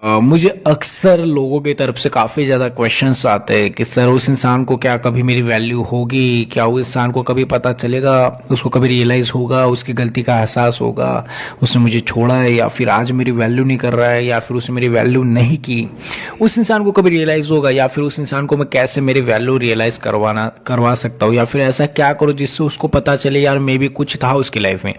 मुझे अक्सर लोगों की तरफ से काफ़ी ज़्यादा क्वेश्चंस आते हैं कि सर उस इंसान को क्या कभी मेरी वैल्यू होगी, क्या उस इंसान को कभी पता चलेगा, उसको कभी रियलाइज़ होगा, उसकी गलती का एहसास होगा, उसने मुझे छोड़ा है या फिर आज मेरी वैल्यू नहीं कर रहा है या फिर उसने मेरी वैल्यू नहीं की, उस इंसान को कभी रियलाइज़ होगा या फिर उस इंसान को मैं कैसे मेरी वैल्यू रियलाइज़ करवा सकता हूँ या फिर ऐसा क्या करूँ जिससे उसको पता चले यार मे भी कुछ था उसकी लाइफ में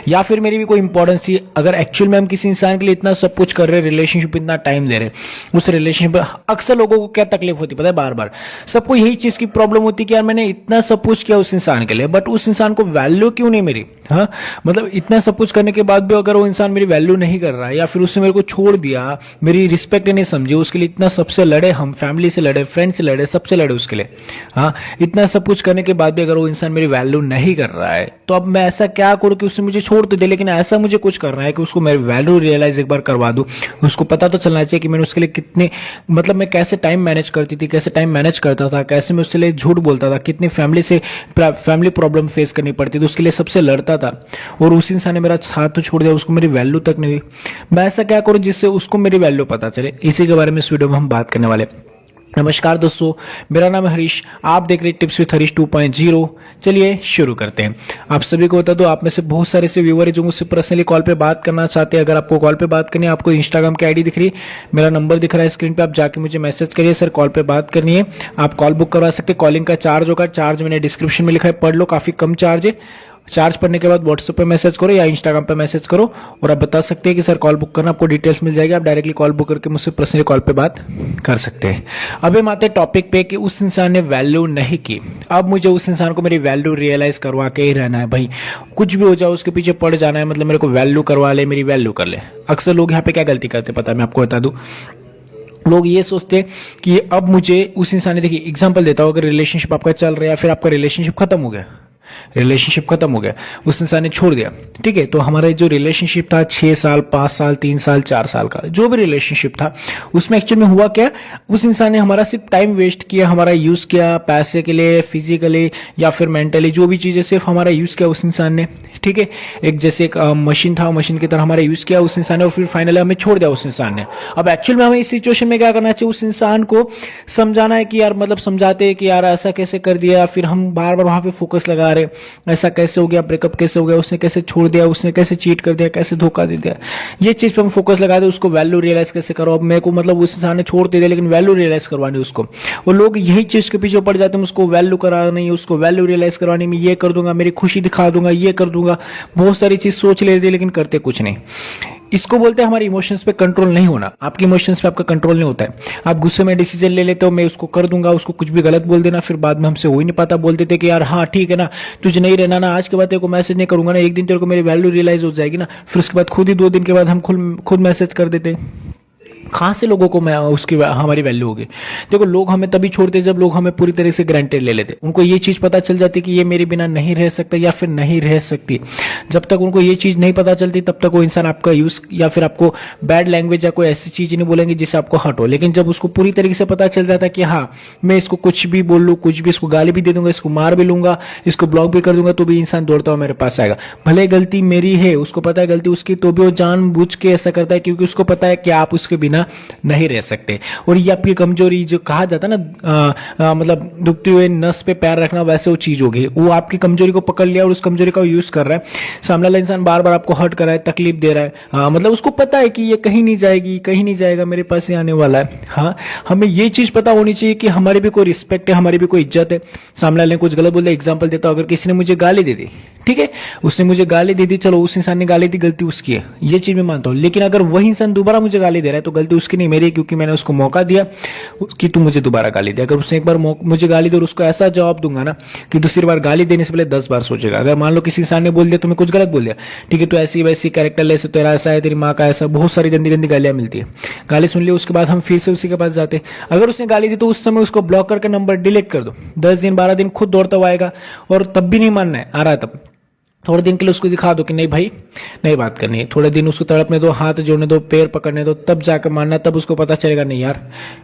या फिर मेरी भी कोई इंपॉर्टेंस थी। अगर एक्चुअल में हम किसी इंसान के लिए इतना सब कुछ कर रहे हैं, रिलेशनशिप इतना टाइम दे रहे, उस रिलेशनशिप में अक्सर लोगों को क्या तकलीफ होती है पता है, बार बार सबको यही चीज की प्रॉब्लम होती है कि यार मैंने इतना सब कुछ किया उस इंसान के लिए बट उस इंसान को वैल्यू क्यों नहीं मेरी। हाँ, मतलब इतना सब कुछ करने के बाद भी अगर वो इंसान मेरी वैल्यू नहीं कर रहा है या फिर उसने मेरे को छोड़ दिया, मेरी रिस्पेक्ट नहीं समझी, उसके लिए इतना सबसे लड़े, हम फैमिली से लड़े, फ्रेंड से लड़े, सबसे लड़े उसके लिए। हाँ, इतना सब कुछ करने के बाद भी अगर वो इंसान मेरी वैल्यू नहीं कर रहा है तो अब मैं ऐसा क्या करूं कि उससे मुझे छोड़ तो दे, लेकिन ऐसा मुझे कुछ करना है कि उसको मेरी वैल्यू रियलाइज एक बार करवा दूं। उसको पता तो चलना चाहिए कि मैंने उसके लिए कितने, मतलब मैं कैसे टाइम मैनेज करती थी, कैसे टाइम मैनेज करता था, कैसे मैं उसके लिए झूठ बोलता था, कितनी फैमिली प्रॉब्लम फेस करनी पड़ती थी, उसके लिए सबसे लड़ता था और उस इंसान ने मेरा साथ तो छोड़ दिया, उसको मेरी वैल्यू तक नहीं हुई। मैं ऐसा क्या करूं जिससे उसको मेरी वैल्यू पता चले, इसी के बारे में इस वीडियो में हम बात करने वाले। नमस्कार दोस्तों, मेरा नाम है हरीश, आप देख रहे हैं टिप्स विद हरीश 2.0। चलिए शुरू करते हैं। आप सभी को बता दो, आप में से बहुत सारे ऐसे व्यूअर है जो मुझसे पर्सनली कॉल पे बात करना चाहते हैं। अगर आपको कॉल पे बात करनी है, आपको इंस्टाग्राम की आईडी दिख रही है, मेरा नंबर दिख रहा है स्क्रीन पे, आप जाके मुझे मैसेज करिए, सर कॉल पे बात करनी है। आप कॉल बुक करवा सकते हैं। कॉलिंग का चार्ज होगा, चार्ज मैंने डिस्क्रिप्शन में लिखा है, पढ़ लो, काफी कम चार्ज है। चार्ज पढ़ने के बाद व्हाट्सएप पे मैसेज करो या इंस्टाग्राम पे मैसेज करो और आप बता सकते हैं कि सर कॉल बुक करना, आपको डिटेल्स मिल जाएगी। आप डायरेक्टली कॉल बुक करके मुझसे पर्सनली कॉल पे बात कर सकते हैं। अब हम आते हैं टॉपिक पे कि उस इंसान ने वैल्यू नहीं की, अब मुझे उस इंसान को मेरी वैल्यू रियलाइज करवा के ही रहना है। भाई कुछ भी हो जाए उसके पीछे पड़ जाना है, मतलब मेरे को वैल्यू करवा ले, मेरी वैल्यू कर ले। अक्सर लोग यहाँ पे क्या गलती करते पता है, मैं आपको बता दूं। लोग ये सोचते हैं कि अब मुझे उस इंसान ने, देखिए एग्जांपल देता हूं, अगर रिलेशनशिप आपका चल रहा है या फिर आपका रिलेशनशिप खत्म हो गया, उस इंसान ने छोड़ दिया, ठीक है, तो हमारा जो रिलेशनशिप था 6 साल, 5 साल, 3 साल, 4 साल का जो भी रिलेशनशिप था, उसमें एक्चुअल में हुआ क्या, उस इंसान ने हमारा सिर्फ टाइम वेस्ट किया, हमारा यूज किया पैसे के लिए, फिजिकली या फिर मेंटली, जो भी चीजें सिर्फ हमारा यूज किया उस इंसान ने, ठीक है। एक जैसे एक मशीन था, मशीन की तरह हमारा यूज किया उस इंसान ने और फिर फाइनली हमें छोड़ दिया उस इंसान ने। अब एक्चुअल में हमें इस सिचुएशन में क्या करना चाहिए, उस इंसान को समझाना है कि यार, मतलब समझाते हैं कि यार ऐसा कैसे कर दिया, फिर हम बार बार वहां पे फोकस लगा रहे, ऐसा कैसे हो गया, ब्रेकअप कैसे हो गया, उसने कैसे छोड़ दिया, उसने कैसे चीट कर दिया, कैसे धोखा दे दिया, ये चीज पे हम फोकस लगा दे। उसको वैल्यू रियलाइज कैसे करो। अब मेरे को मतलब उस इंसान ने छोड़ दे दिया लेकिन वैल्यू रियलाइज करवानी उसको, और लोग यही चीज के पीछे पड़ जाते हैं, उसको वैल्यू करानी, उसको वैल्यू रियलाइज करवानी, मैं ये कर दूंगा, मेरी खुशी दिखा दूंगा, ये कर दूंगा, बहुत सारी चीज सोच लेते लेकिन करते कुछ नहीं। इसको बोलते हैं हमारे इमोशंस पे कंट्रोल नहीं होना। आपके इमोशंस पे आपका कंट्रोल नहीं होता है। आप गुस्से में डिसीजन ले लेते हो, मैं उसको कर दूंगा, उसको कुछ भी गलत बोल देना, फिर बाद में हमसे हो ही नहीं पाता, बोल देते कि यार हाँ ठीक है ना, तुझे नहीं रहना ना, आज के बाद तेरे को मैसेज नहीं करूंगा ना, एक दिन तेरे को मेरी वैल्यू रियलाइज हो जाएगी ना, फिर उसके बाद खुद ही 2 दिन के बाद हम खुद मैसेज कर देते। कहाँ से लोगों को मैं उसकी हमारी वैल्यू होगी। देखो, लोग हमें तभी छोड़ते जब लोग हमें पूरी तरह से ग्रांटेड ले लेते। उनको ये चीज पता चल जाती कि ये मेरे बिना नहीं रह सकता या फिर नहीं रह सकती। जब तक उनको ये चीज नहीं पता चलती तब तक वो इंसान आपका यूज या फिर आपको बैड लैंग्वेज या कोई ऐसी चीज नहीं बोलेंगे जिससे आपको हर्ट हो। लेकिन जब उसको पूरी तरीके से पता चल जाता है कि हाँ, मैं इसको कुछ भी बोल लूँ, कुछ भी, इसको गाली भी दे दूंगा, इसको मार भी लूंगा, इसको ब्लॉक भी कर दूंगा, तो भी इंसान दौड़ता हुआ मेरे पास आएगा। भले गलती मेरी है, उसको पता है गलती उसकी, तो भी वो जानबूझ के ऐसा करता है क्योंकि उसको पता है कि आप उसके बिना नहीं रह सकते। और ये आपकी कमजोरी, जो कहा जाता है ना, मतलब दुखती हुए नस पे पैर रखना, वैसे वो चीज हो गई। वो आपकी कमजोरी को पकड़ लिया और उस कमजोरी का यूज कर रहा है। सामने वाला इंसान बार बार आपको हर्ट कर रहा है, तकलीफ दे रहा है। मतलब उसको पता है कि ये कहीं नहीं जाएगी, कहीं नहीं जाएगा, मेरे पास ही आने वाला है। हाँ, हमें ये चीज पता होनी चाहिए कि हमारी भी कोई रिस्पेक्ट है, हमारी भी कोई इज्जत है। सामने वाले ने कुछ गलत बोल दिया, एग्जाम्पल देता हूं, अगर किसी ने मुझे गाली दे दी, ठीक है, उसने मुझे गाली दे दी, चलो उस इंसान ने गाली दी, गलती उसकी है, ये चीज मैं मानता हूं। लेकिन अगर वही इंसान दोबारा मुझे गाली दे रहा है तो गलती उसकी नहीं, मेरी, क्योंकि मैंने उसको मौका दिया कि तू मुझे दोबारा गाली दे। अगर उसने एक बार मुझे गाली दे और उसको ऐसा जवाब दूंगा ना कि दूसरी बार गाली देने से पहले 10 बार सोचेगा। अगर मान लो किसी इंसान ने बोल दिया, तुम्हें कुछ गलत बोल दिया, ठीक है, तो ऐसी वैसी कैरेक्टर लेस, तेरा ऐसा है, तेरी माँ का ऐसा, बहुत सारी गंदी गंदी गालियां मिलती है। गाली सुन ली, उसके बाद हम फिर से उसी के पास जाते। अगर उसने गाली दी तो उस समय उसको ब्लॉक करके नंबर डिलीट कर दो। 10 दिन 12 दिन खुद दौड़ता हुआ आएगा और तब भी नहीं मानना है, आ रहा है तब थोड़े दिन के लिए उसको दिखा दो कि नहीं भाई नहीं बात करनी है, थोड़े दिन उसको तड़पने दो, हाथ जोड़ने दो, पैर पकड़ने दो, तब जाकर मानना, तब उसको पता चलेगा नहीं यार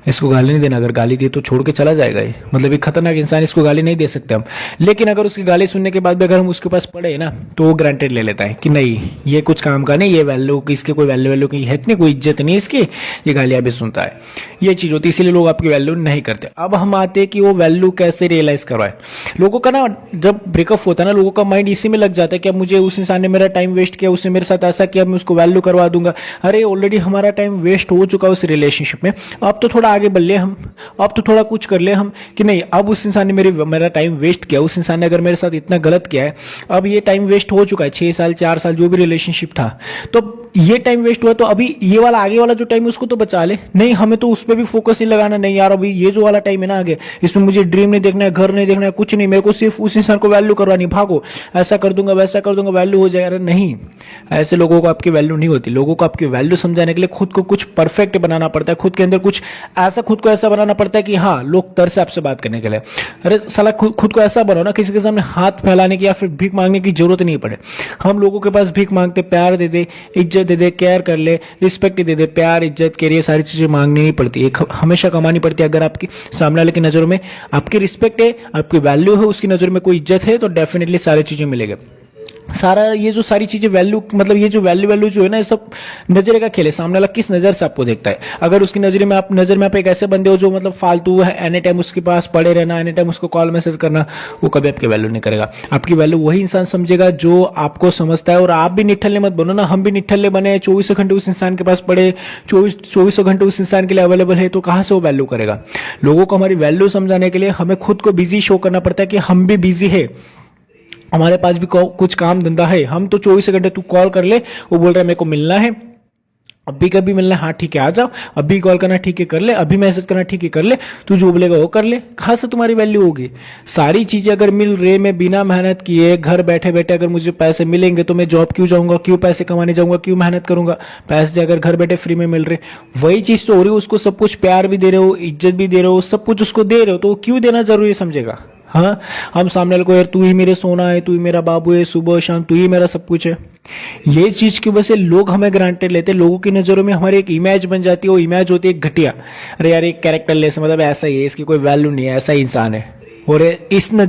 इसको गाली नहीं देना, अगर गाली दी तो छोड़ के चला जाएगा ये, मतलब एक खतरनाक इंसान, इसको गाली नहीं दे सकते हम। लेकिन अगर उसकी गाली सुनने के बाद भी अगर हम उसके पास पड़े ना तो वो ग्रांटेड ले लेता है कि नहीं ये कुछ काम का नहीं, ये वैल्यू इसके कोई वैल्यू की है नहीं, कोई इज्जत नहीं इसकी, ये गालियां भी सुनता है, ये चीज होती है, इसीलिए लोग आपकी वैल्यू नहीं करते। अब हम आते हैं कि वो वैल्यू कैसे रियलाइज करवाए। लोगों का ना जब ब्रेकअप होता है ना, लोगों का माइंड इसी में लग जाता है कि अब मुझे उस इंसान ने मेरा टाइम वेस्ट किया, उसने मेरे साथ ऐसा किया, मैं उसको वैल्यू करवा दूंगा। अरे ऑलरेडी हमारा टाइम वेस्ट हो चुका उस रिलेशनशिप में, अब तो थोड़ा आगे बढ़ ले हम, अब तो थोड़ा कुछ कर ले हम कि नहीं अब उस इंसान ने मेरा टाइम वेस्ट किया, उस इंसान ने अगर मेरे साथ इतना गलत किया है, अब ये टाइम वेस्ट हो चुका है, 6 साल 4 साल जो भी रिलेशनशिप था, तो ये टाइम वेस्ट हुआ, तो अभी ये वाला आगे वाला जो टाइम है उसको तो बचा ले। नहीं हमें तो उस पर भी फोकस ही लगाना, नहीं यार अभी ये जो वाला टाइम है ना आगे, इसमें मुझे ड्रीम नहीं देखना है, घर नहीं देखना है, कुछ नहीं, मेरे को सिर्फ उस इंसान को वैल्यू करवानी, भागो ऐसा कर दूंगा वैसा कर दूंगा वैल्यू हो जाएगा। नहीं, ऐसे लोगों को आपकी वैल्यू नहीं होती। लोगों को आपकी वैल्यू समझाने के लिए खुद को कुछ परफेक्ट बनाना पड़ता है, खुद के अंदर कुछ ऐसा, खुद को ऐसा बनाना पड़ता है कि हाँ लोग तरस से आपसे बात करने के लिए। अरे साला खुद को ऐसा बनाओ ना किसी के सामने हाथ फैलाने की या फिर भीख मांगने की जरूरत नहीं पड़े। हम लोगों के पास भीख मांगते, प्यार दे दे, इज्जत दे दे, केयर कर ले, रिस्पेक्ट दे दे, प्यार इज्जत केयर ये सारी चीजें मांगनी नहीं पड़ती, एक हमेशा कमानी पड़ती है। अगर आपकी सामने वाले की नजरों में आपकी रिस्पेक्ट है, आपकी वैल्यू है, उसकी नजर में कोई इज्जत है, तो डेफिनेटली सारी चीजें मिलेगी। सारा ये जो सारी चीजें वैल्यू, मतलब ये जो वैल्यू जो है ना, ये सब नजर का खेल है। सामने वाला किस नजर से आपको देखता है। अगर उसकी नजर में आप एक ऐसे बंदे हो जो मतलब फालतू है, एनी टाइम उसके पास पड़े रहना, एनी टाइम उसको कॉल मैसेज करना, वो कभी आपकी वैल्यू नहीं करेगा। आपकी वैल्यू वही इंसान समझेगा जो आपको समझता है। और आप भी निठल्ले मत बनो ना, हम भी निठल्ले बने, 24 घंटे उस इंसान के पास पड़े, 24 घंटे उस इंसान के लिए अवेलेबल है, तो कहां से वो वैल्यू करेगा। लोगों को हमारी वैल्यू समझाने के लिए हमें खुद को बिजी शो करना पड़ता है कि हम भी बिजी है, हमारे पास भी कुछ काम धंधा है। हम तो 24 घंटे तू कॉल कर ले, वो बोल रहा है मेरे को मिलना है, अभी कभी मिलना, हाँ ठीक है आ जाओ, अभी कॉल करना ठीक है कर ले, अभी मैसेज करना ठीक है कर ले, तू जो बोलेगा वो कर ले। कहां से तुम्हारी वैल्यू होगी। सारी चीजें अगर मिल रहे, मैं बिना मेहनत किए घर बैठे बैठे अगर मुझे पैसे मिलेंगे तो मैं जॉब क्यों जाऊंगा, क्यों पैसे कमाने जाऊंगा, क्यों मेहनत करूंगा। पैसे अगर घर बैठे फ्री में मिल रहे, वही चीज तो हो रही है, उसको सब कुछ प्यार भी दे रहे हो, इज्जत भी दे रहे हो, सब कुछ उसको दे रहे हो, तो क्यों देना जरूरी समझेगा। हाँ, हम सामने वाले को यार तू ही मेरे सोना है, तू ही मेरा बाबू है, सुबह शाम तू ही मेरा सब कुछ है, ये चीज की वजह से लोग हमें ग्रांटेड लेते। लोगों की नजरों में हमारी एक इमेज बन जाती है, वो इमेज होती है घटिया। अरे यार एक कैरेक्टरलेस, मतलब ऐसा ही है, इसकी कोई वैल्यू नहीं है, ऐसा ही इंसान है। और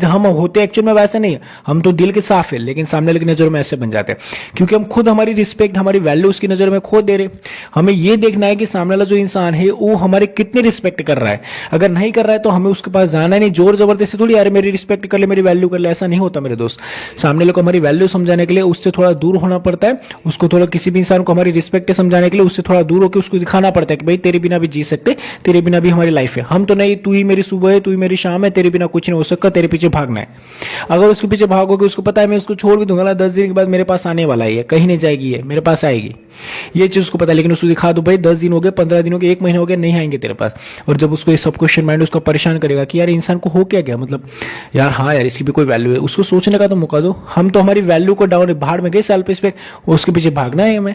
हम होते एक्चुअल में वैसे नहीं है, हम तो दिल के साफ है, लेकिन सामने वाले की नजरों में ऐसे बन जाते हैं क्योंकि हम खुद हमारी रिस्पेक्ट, हमारी वैल्यू उसकी नजर में खो दे रहे। हमें ये देखना है कि सामने वाला जो इंसान है वो हमारी कितनी रिस्पेक्ट कर रहा है। अगर नहीं कर रहा है तो हमें उसके पास जाना नहीं, जोर जबरदस्ती थोड़ी यार मेरी रिस्पेक्ट कर ले, मेरी वैल्यू कर ले, ऐसा नहीं होता मेरे दोस्त। सामने वाले को हमारी वैल्यू समझाने के लिए उससे थोड़ा दूर होना पड़ता है, उसको थोड़ा, किसी भी इंसान को हमारी रिस्पेक्ट समझाने के लिए उससे थोड़ा दूर होकर उसको दिखाना पड़ता है कि भाई तेरे बिना भी जी सकते, तेरे बिना भी हमारी लाइफ है। हम तो नहीं, तू ही मेरी सुबह है, तू ही मेरी शाम है, तेरे बिना कुछ नहीं हो सकता, तेरे पीछे भागना है। अगर उसके पीछे भागोगे, उसको पता है मैं उसको छोड़ भी दूंगा ना 10 दिन के बाद मेरे पास आने वाला है, कहीं नहीं जाएगी, है मेरे पास आएगी, ये चीज उसको पता है। लेकिन उसको दिखा दो भाई 10 दिन हो गए, 15 दिन हो गए, 1 महीना हो गया, नहीं आएंगे तेरे पास। और जब उसको ये सब क्वेश्चन माइंड उसको परेशान करेगा कि यार इंसान को हो क्या गया, मतलब यार हाँ यार इसकी भी कोई वैल्यू है, उसको सोचने का तो मौका दो। हम तो हमारी वैल्यू को डाउन भाड़ में गए सेल्फ रिस्पेक्ट, उसके पीछे भागना है हमें।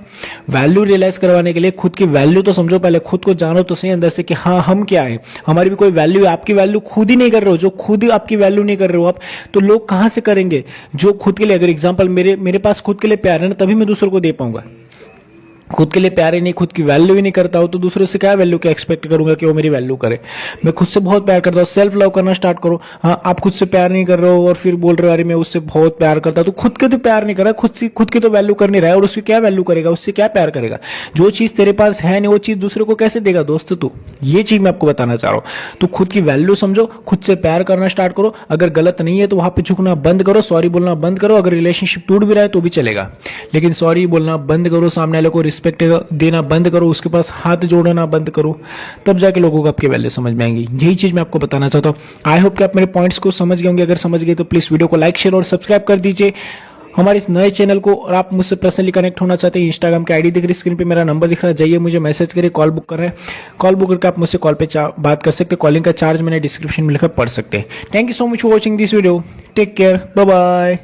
वैल्यू रियलाइज करवाने के लिए खुद की वैल्यू तो समझो, पहले खुद को जानो तो सही अंदर से कि हाँ हम क्या है, हमारी भी कोई वैल्यू है। आपकी वैल्यू खुद ही नहीं कर रहे हो, जो खुद ही आपकी वैल्यू नहीं कर रहे हो आप, तो लोग कहां से करेंगे। जो खुद के लिए, अगर एग्जांपल मेरे पास खुद के लिए प्यार है ना, तभी मैं दूसरों को दे पाऊंगा। खुद के लिए प्यार ही नहीं, खुद की वैल्यू ही नहीं करता हो, तो दूसरे से क्या वैल्यू क्या एक्सपेक्ट करूंगा कि वो मेरी वैल्यू करे। मैं खुद से बहुत प्यार करता हूँ, सेल्फ लव करना स्टार्ट करो। हाँ, आप खुद से प्यार नहीं कर रहे हो और फिर बोल रहे हो अरे मैं उससे बहुत प्यार करता, तो खुद के तो प्यार नहीं कर रहा, खुद की तो वैल्यू कर नहीं रहा है, और उसकी क्या वैल्यू करेगा, उससे क्या प्यार करेगा। जो चीज तेरे पास है नहीं वो चीज दूसरे को कैसे देगा दोस्त तू। ये चीज मैं आपको बताना चाह रहा हूँ। तो खुद की वैल्यू समझो, खुद से प्यार करना स्टार्ट करो। अगर गलत नहीं है तो वहां पे झुकना बंद करो, सॉरी बोलना बंद करो। अगर रिलेशनशिप टूट भी रहा है तो भी चलेगा, लेकिन सॉरी बोलना बंद करो, सामने वाले को रिस्पेक्ट देना बंद करो, उसके पास हाथ जोड़ना बंद करो, तब जाके लोगों को आपकी वैल्यू समझ में आएंगी। यही चीज मैं आपको बताना चाहता हूँ। आई होप कि आप मेरे पॉइंट्स को समझ गए होंगे। अगर समझ गए तो प्लीज वीडियो को लाइक, शेयर और सब्सक्राइब कर दीजिए हमारे इस नए चैनल को। और आप मुझसे पर्सनली कनेक्ट होना चाहते हैं, इंस्टाग्राम की आईडी दिख रही, स्क्रीन पे मेरा नंबर दिख रहा है, जाइए मुझे मैसेज करिए, कॉल बुक कर रहे हैं, कॉल बुक करके आप मुझसे कॉल पे बात कर सकते हैं। कॉलिंग का चार्ज मैंने डिस्क्रिप्शन में लिखकर पढ़ सकते हैं। Thank you so much for watching this video, take care, bye bye.